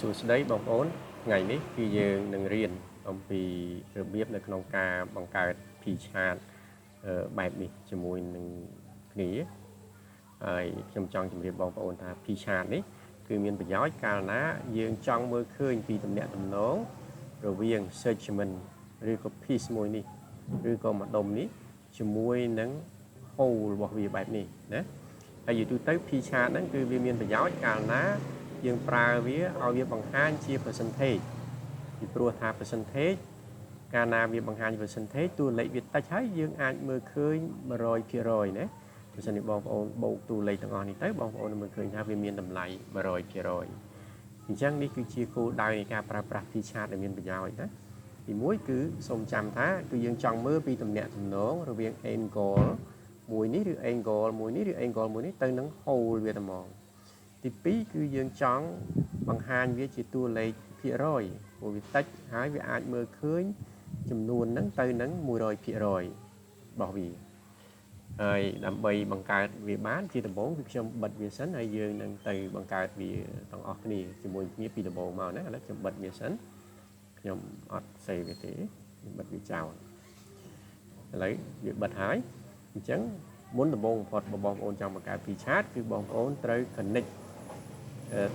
សួស្តីបងប្អូនថ្ងៃនេះគឺយើងនឹងរៀនអំពីរបៀបនៅក្នុងការបង្កើត P chart បែបនេះជាមួយនឹងគ្នាហើយខ្ញុំចង់ជម្រាបបងប្អូនថា P chart នេះគឺមានប្រយោជន៍កាលណាយើងចង់មើលឃើញពីទំនាក់ទំនងរវាង segment ឬក៏ piece មួយនេះឬក៏ម្ដុំនេះជាមួយនឹង whole របស់វាបែបនេះណាហើយយូរទៅ P chart ហ្នឹងគឺវាមានប្រយោជន៍កាលណាយើងប្រើវាឲ្យវាបង្ហាញជា percentage ពីព្រោះថា percentage កាលណាវាបង្ហាញ percentage តួលេខវាតិចហើយយើងអាចមើលឃើញ 100% ណាបើសិនជាបងប្អូនបូកតួលេខទាំងអស់នេះទៅបងប្អូននឹងមើលឃើញថាវាមានតម្លៃ 100% អញ្ចឹងនេះគឺជាគោលដៅនៃការប្រើប្រាស់ P chart ដែលមានប្រយោជន៍ណាទី1គឺសូមចាំថាគឺយើងចង់មើលពីទំនាក់ទំនងរវាង angle មួយនេះឬ angle មួយនេះឬ angle មួយនេះទៅនឹង whole វាតែហ្មងទី2គឺយើងចង់បង្ហាញវាជាតួលេខភាគរយព្រោះវាតិចហើយវាអាចមើលឃើញចំនួនហ្នឹងទៅនឹង 100% របស់វាហើយដើម្បីបង្កើតវាបានជាដំបូងគឺខ្ញុំបិទវាសិនហើយយើងនឹងទៅបង្កើតវាទាំងអស់គ្នាជាមួយគ្នាពីដំបូងមកណាឥឡូវខ្ញុំបិទវាសិនខ្ញុំអត់ save វាទេខ្ញុំបិទវាចោលឥឡូវវាបិទហើយអញ្ចឹងមុនដំបូងបំផុតបងប្អូនចង់បង្កើត P chart គឺបងប្អូនត្រូវ connect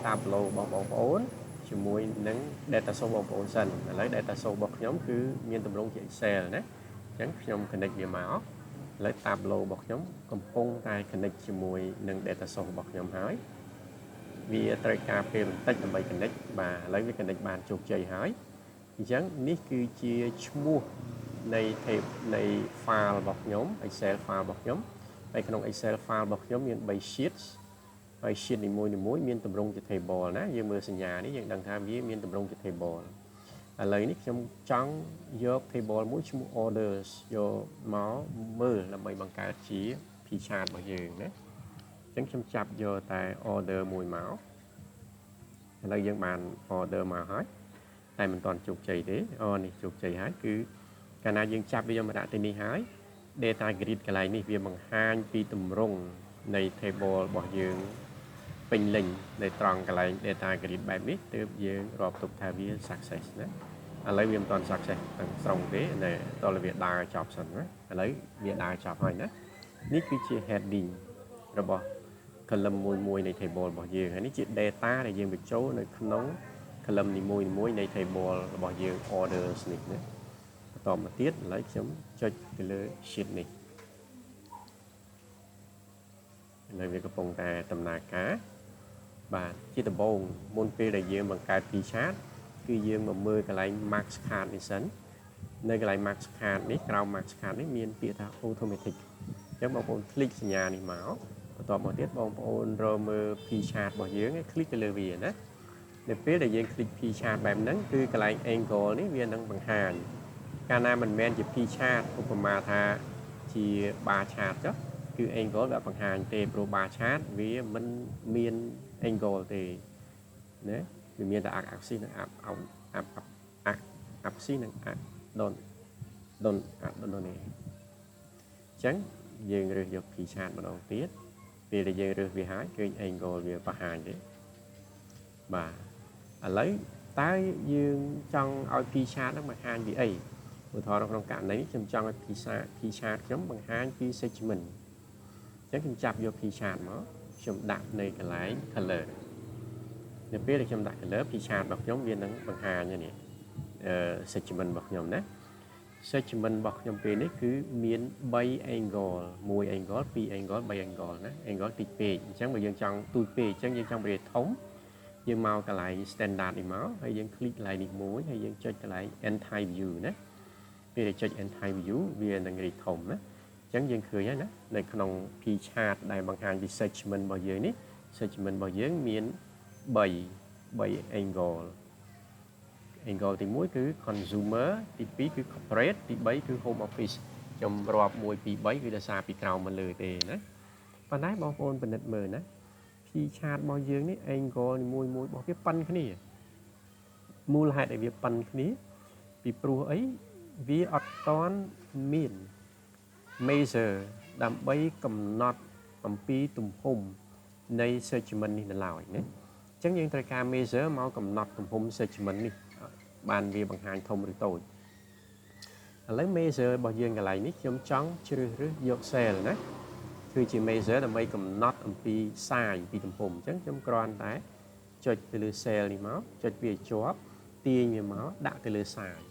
tableau របស់បងប្អូនជាមួយនឹង data source បងប្អូនសិនឥឡូវ data source របស់ខ្ញុំគឺមានទម្រង់ជា Excel ណាអញ្ចឹងខ្ញុំ connect វាមកឥឡូវ tableau របស់ខ្ញុំកំពុងតែ connect ជាមួយនឹង data source របស់ខ្ញុំហើយវាត្រូវការពេលបន្តិចដើម្បី connect បាទឥឡូវវា connect បានជោគជ័យហើយអញ្ចឹងនេះគឺជាឈ្មោះនៃ tape នៃ file របស់ខ្ញុំ Excel file របស់ខ្ញុំហើយក្នុង Excel file របស់ខ្ញុំមាន3 sheets ហើយ sheet នីមួយៗមានទម្រង់ជា table ណាយើងមើលសញ្ញានេះយើងដឹងថាវាមានទម្រង់ជា table ឥឡូវនេះខ្ញុំចង់យក table មួយឈ្មោះ orders យកមកមើលដើម្បីបង្កើតជា P chart របស់យើងណាអញ្ចឹងខ្ញុំចាប់យកតែ order មួយមកឥឡូវយើងបាន order មកហើយតែមិនទាន់ជោគជ័យទេនេះជោគជ័យហើយគឺកាលណាយើងចាប់វាយកមកដាក់ទីនេះហើយ data grid កន្លែងនេះវាបង្ហាញពីទម្រង់នៃ table របស់យើងពេញលេញនៅត្រង់កន្លែង data grid បែបនេះទើបយើងរាប់ទុកថាវា success ណាឥឡូវវាមិនទាន់ success ទាំងស្រុងទេនៅតើវាដើរចប់សិនណាឥឡូវវាដើរចប់ហើយណានេះគឺជា heading របស់ column មួយនៃ table របស់យើងហើយនេះជា data ដែលយើងបញ្ចូលនៅក្នុង column នីមួយនៃ table របស់យើង orders នេះណាបន្តមកទៀតឥឡូវខ្ញុំចុចទៅលើ sheet នេះឥឡូវវាកំពុងតែដំណើរការបាទជាដំបូងមុនពេលដែលយើងបង្កើត P chart គឺយើងមកមើលកន្លែង max card នេះសិននៅកន្លែង max card នេះក្រោម max card នេះមានពាក្យថា automatic អញ្ចឹងបងប្អូនคลิกសញ្ញានេះមកបន្តមកទៀតបងប្អូនរកមើល P chart របស់យើងคลิกទៅលើវាណានៅពេលដែលយើងคลิก P chart បែបហ្នឹងគឺកន្លែង angle នេះវានឹងបង្ហាញកាលណាមិនមែនជា P chart ឧបមាថាជា bar chart ចុះគឺ angle វាបង្ហាញទេព្រោះ bar chart វាមិនមាន angle ទេណាវាមានតែ axis និង axis និង don នេះអញ្ចឹងយើងរើសយក P chart ម្ដងទៀតពេលដែលយើងរើសវាហើយឃើញ angle វាបង្ហាញទេបាទឥឡូវតើយើងចង់ឲ្យ P chart ហ្នឹងបង្ហាញពីអីឧទាហរណ៍ក្នុងករណីនេះខ្ញុំចង់ឲ្យ P chart ខ្ញុំបង្ហាញពី segment អញ្ចឹងខ្ញុំចាប់យក P chart មកខ្ញុំដាក់នៅកន្លែង color នៅពេលដែលខ្ញុំដាក់ color P chart របស់ខ្ញុំវានឹងបង្ហាញនេះsegment របស់ខ្ញុំណា segment របស់ខ្ញុំពេលនេះគឺមាន3 angle 1 angle 2 angle 3 angle ណា angle តិចពេកអញ្ចឹងបើយើងចង់ទូចពេកអញ្ចឹងយើងចង់ប្រេធំយើងមកកន្លែង standard នេះមកហើយយើង click កន្លែងនេះមួយហើយយើងចុចកន្លែង anti view ណាពេលដែលចុច anti view វានឹងរីកធំណាអញ្ចឹងយើងឃើញហើយណានៅក្នុង P chart ដែលបង្ហាញពី segment របស់យើងនេះ segment របស់យើងមាន3 angle angle ទី1គឺ consumer ទី2គឺ corporate ទី3គឺ home office ខ្ញុំរាប់1 2 3គឺដោយសារពីក្រោមមកលើទេណាប៉ុន្តែបងប្អូនពិនិត្យមើលណា P chart របស់យើងនេះ angle នីមួយៗរបស់វាប៉ុនគ្នាមូលហេតុដែលវាប៉ុនគ្នាពីព្រោះអីវាអត់តាន់មាន measure ដើម្បីកំណត់អំពីទំហំនៃ segment នេះនៅឡើយណា ចឹងយើងត្រូវការ measure មកកំណត់ទំហំ segment នេះបានវាបង្ហាញធំឬតូចឥឡូវ measure របស់យើងកន្លែងនេះខ្ញុំចង់ជ្រើសរើសយក cell ណាគឺជា measure ដើម្បីកំណត់អំពី size ពីទំហំអញ្ចឹងខ្ញុំគ្រាន់តែចុចទៅលើ cell នេះមកចុចវាជាប់ទាញវាមកដាក់ទៅលើ size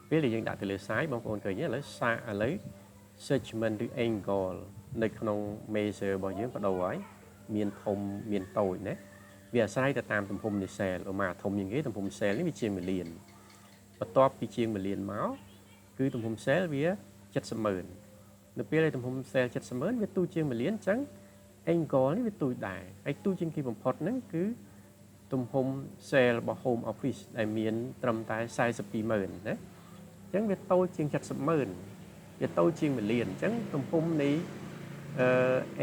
ពេលដែលយើងដាក់ទៅលើ size បងប្អូនឃើញឥឡូវ segment ឬ angle នៅក្នុង measure របស់យើងបដូរហើយមានធំមានតូចណាវាអាស្រ័យទៅតាមទំហំនៃ cell ឧមាធំជាងគេទំហំ cell នេះវាជាង1លានបន្ទាប់ពីជាង1លានមកគឺទំហំ cell វា700000នៅពេលដែលទំហំ cell 700000វាទូចជាង1លានអញ្ចឹង angle នេះវាទូចដែរហើយទូចជាងគេបំផុតហ្នឹងគឺទំហំ cell របស់ home office ដែលមានត្រឹមតែ420,000ណាអញ្ចឹងវាតូចជាង700000វាតូចជាង1លានអញ្ចឹងទំហំនៃ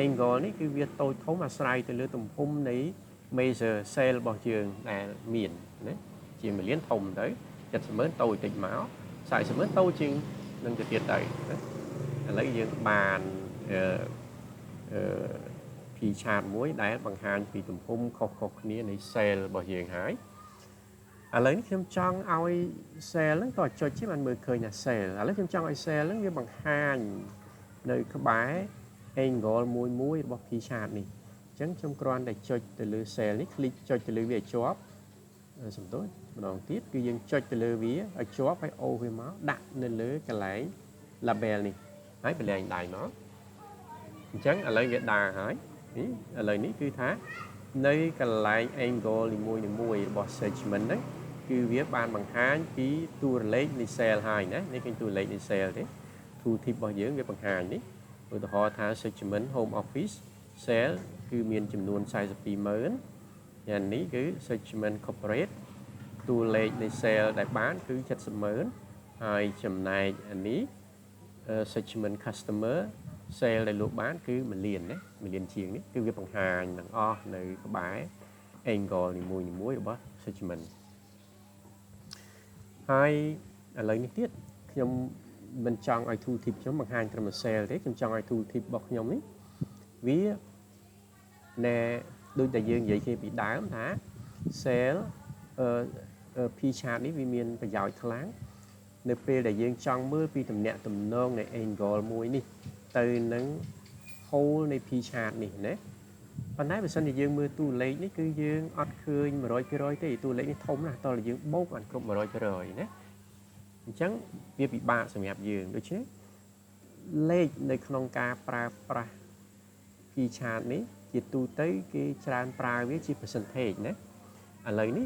angle នេះគឺវាតូចធំអាស្រ័យទៅលើទំហំនៃ measure cell របស់យើងដែលមានណាជាង1លានធំទៅ700000តូចតិចមក40000តូចជាងនឹងទៅទៀតទៅណាឥឡូវយើងបានP chart មួយដែលបង្ហាញពីទំហំខុសៗគ្នានៃ cell របស់យើងហើយឥឡូវនេះខ្ញុំចង់ឲ្យ cell ហ្នឹងតើចុចជិះបានមើលឃើញថា cell ឥឡូវខ្ញុំចង់ឲ្យ cell ហ្នឹងវាបង្ហាញនៅក្បែរ angle មួយរបស់ P chart នេះអញ្ចឹងខ្ញុំគ្រាន់តែចុចទៅលើ cell នេះ click ចុចទៅលើវាឲ្យជាប់សំទោសម្ដងទៀតគឺយើងចុចទៅលើវាឲ្យជាប់ហើយអូសវាមកដាក់នៅលើកន្លែង label នេះហើយបលែងដៃមកអញ្ចឹងឥឡូវវាដើរហើយនេះឥឡូវនេះគឺថានៅកន្លែង angle នីមួយៗរបស់ segment ហ្នឹងគឺវាបានបង្ហាញពីតួលេខនៃ cell ហើយណានេះគឺតួលេខនៃ cell ទេ tooltip របស់យើងវាបង្ហាញនេះឧទាហរណ៍ថា segment home office cell គឺមានចំនួន420,000យ៉ាងនេះគឺ segment corporate តួលេខនៃ cell ដែលបានគឺ70,000ហើយចំណែកអានេះ segment customer sale ដែលលោកបានគឺ1លានណា1លានជាងនេះគឺវាបង្ហាញទាំងអស់នៅក្បែរ angle នីមួយៗរបស់ segment ហើយឥឡូវនេះទៀតខ្ញុំមិនចង់ឲ្យ tooltip ខ្ញុំបង្ហាញត្រឹម sale ទេខ្ញុំចង់ឲ្យ tooltip របស់ខ្ញុំនេះវាណែដូចតែយើងនិយាយគេពីដើមថា sale P chart នេះវាមានប្រយោជន៍ខ្លាំងនៅពេលដែលយើងចង់មើលពីទំនាក់ទំនងនៃ angle មួយនេះទៅនឹង whole នៃ P chart នេះណាប៉ុន្តែបើសិនជាយើងមើលតួលេខនេះគឺយើងអត់ឃើញ 100% ទេតួលេខនេះធំណាស់តើយើងបូកបានគ្រប់ 100% ណាអញ្ចឹងវាពិបាកសម្រាប់យើងដូច្នេះលេខនៅក្នុងការប្រើប្រាស់ P chart នេះជាទូទៅគេច្រើនប្រើវាជា percentage ណាឥឡូវនេះ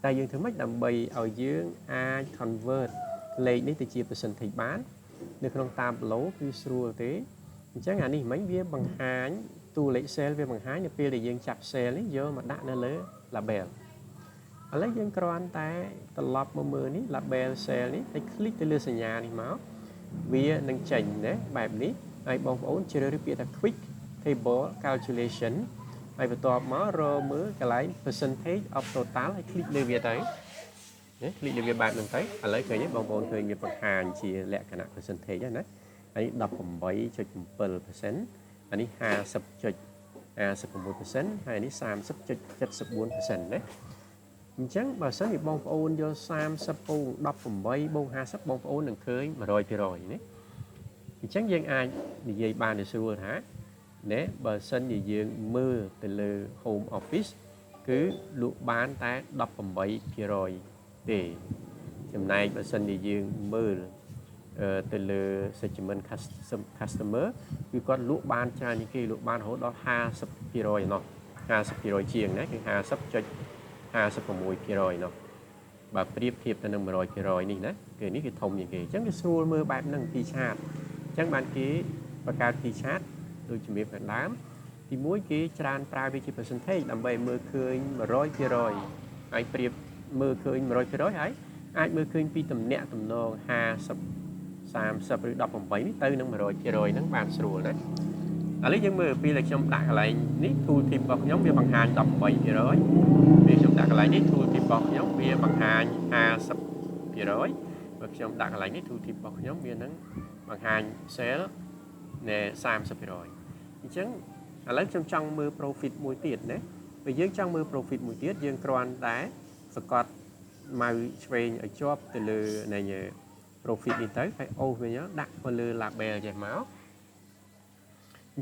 តែយើងធ្វើម៉េចដើម្បីឲ្យយើងអាច convert លេខនេះទៅជា percentage បាននៅក្នុង tableau គឺស្រួលទេអញ្ចឹងអានេះមិញវាបង្ហាញតួលេខ cell វាបង្ហាញនៅពេលដែលយើងចាប់ cell នេះយកមកដាក់នៅលើ label ឥឡូវយើងគ្រាន់តែត្រឡប់មកមើលនេះ label cell នេះហើយ click ទៅលើសញ្ញានេះមកវានឹងចេញណាបែបនេះហើយបងប្អូនជ្រើសរើសពាក្យថា quick table calculation ហើយបន្ទាប់មករកមើលកន្លែង percentage of total ហើយ click លើវាទៅណាคลิกលើវាបែបហ្នឹងទៅឥឡូវឃើញទេបងប្អូនឃើញវាបង្ហាញជាលក្ខណៈ percentage ហ្នឹងណាហើយ 18.7% អានេះ 50.56% ហើយនេះ 30.74% ណាអញ្ចឹងបើសិនជាបងប្អូនយក30ពង18បូក50បងប្អូននឹងឃើញ 100% ណាអញ្ចឹងយើងអាចនិយាយបានទៅស្រួលថាណាបើសិនជាយើងមើលទៅលើ home office គឺលក់បានតែ 18% ទេចំណែកបើសិនជាយើងមើលទៅលើ segment customer គឺគាត់លក់បានច្រើនជាងគេលក់បានរហូតដល់ 50% ណោះ 50% ជាងណាគឺ 50.56% ណោះបើប្រៀបធៀបទៅនឹង 100% នេះណាគឺនេះគឺធំជាងគេអញ្ចឹងវាស្រួលមើលបែបហ្នឹង P chart អញ្ចឹងបានគេបង្កើត P chart ដូចជំរាបខាងដើមទី1គេច្រើនប្រើវាជា percentage ដើម្បីមើលឃើញ 100% ហើយប្រៀបមើលឃើញ 100% ហើយអាចមើលឃើញពីទំនាក់ទំនង50 30ឬ18នេះទៅនឹង 100% ហ្នឹងបានស្រួលណាឥឡូវយើងមើលពីដែលខ្ញុំដាក់កន្លែងនេះ tooltip របស់ខ្ញុំវាបង្ហាញ 18% ពេលខ្ញុំដាក់កន្លែងនេះ tooltip របស់ខ្ញុំវាបង្ហាញ 50% បើខ្ញុំដាក់កន្លែងនេះ tooltip របស់ខ្ញុំវានឹងបង្ហាញ sale ណែ 30% អញ្ចឹងឥឡូវខ្ញុំចង់មើល profit មួយទៀតណា bây giờ trong mưa profit một tiết dương còn đá Scott màu xuyên ở chóp từ lừa này nhờ profit đi tới phải ô về nhớ đặt vào lừa là bè chảy máu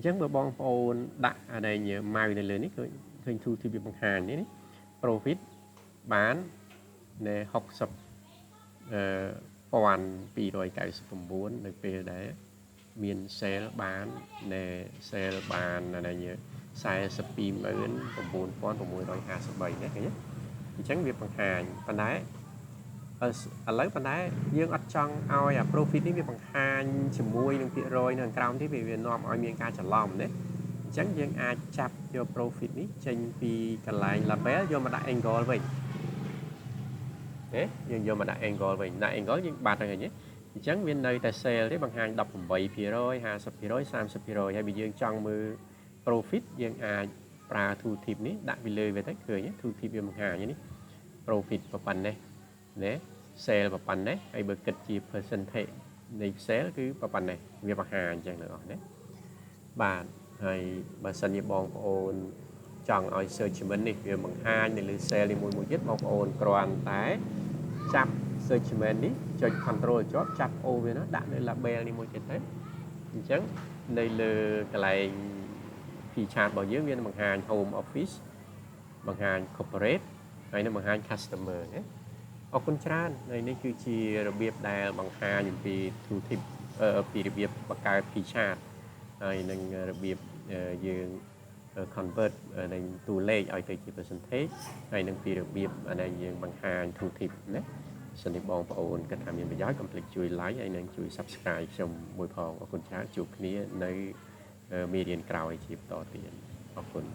chẳng bữa bong phôn đặt ở đây nhờ màu này lên đấy hình thu thì bị bằng hàng đấy profit bán nè học sập toàn bị rồi cái sự muốn được về đấy miền xe bán nè xe bán là này nhớ sai sập pin lớn bốn con của mùi đôi hà sập bảy nhé nhé thì tránh việc bằng hàng phần đấy lấy phần đấy dương ở trong ao profit đi việc bằng hàng chỉ mùi đừng bị rồi nè cao thế vì Việt Nam ao miền ca trả lòng đấy tránh dương ai chập cho profit đi trên vì cả lại là bé do mà đại angle vậy thế nhưng do mà đại angle vậy đại angle những bạn này nhé chẳng viên đây tài xe đấy bằng hàng đọc 7 phía rồi 20 phía rồi 30 phía rồi hay bị dương trong mưa profit dương pra thu thịp ní đại bị lời về tới cười nhé thu thịp bằng hàng như ní profit và phần này đấy xe và phần đấy hay bật kịch chi percentage này xe cứ và phần này việc bằng hàng chẳng nữa đấy bạn hay bà sân như bong ôn chọn ở searchment này việc bằng hai này lên xe đi một chiếc bong ôn còn tái chắp searchment đi cho control chốt chắp ô với nó đặt đây là bè đi một cái thế chẳng đây là cái này thì chat bảo dưỡng viên bằng hàng home office bằng hàng corporate hay là bằng hàng customer nhé ở con tràn này đâyคือ chia ระเบียบ ដែល bằng hàng những vì thu thịp ពី របៀប បង្កើត ពី chat ហើយ នឹង របៀប យើង convert នឹង តួលេខ ឲ្យ ទៅ ជា percentage ហើយ នឹង ពី របៀប ដែល យើង បង្ហាញ thu thịp ណាសិននេះបងប្អូនគាត់ថាមានប្រយោជន៍កុំភ្លេចជួយ like ហើយនឹងជួយ subscribe ខ្ញុំមួយផងអរគុណច្រើនជួបគ្នានៅមេរៀនក្រោយជាបន្តទៀតអរគុណ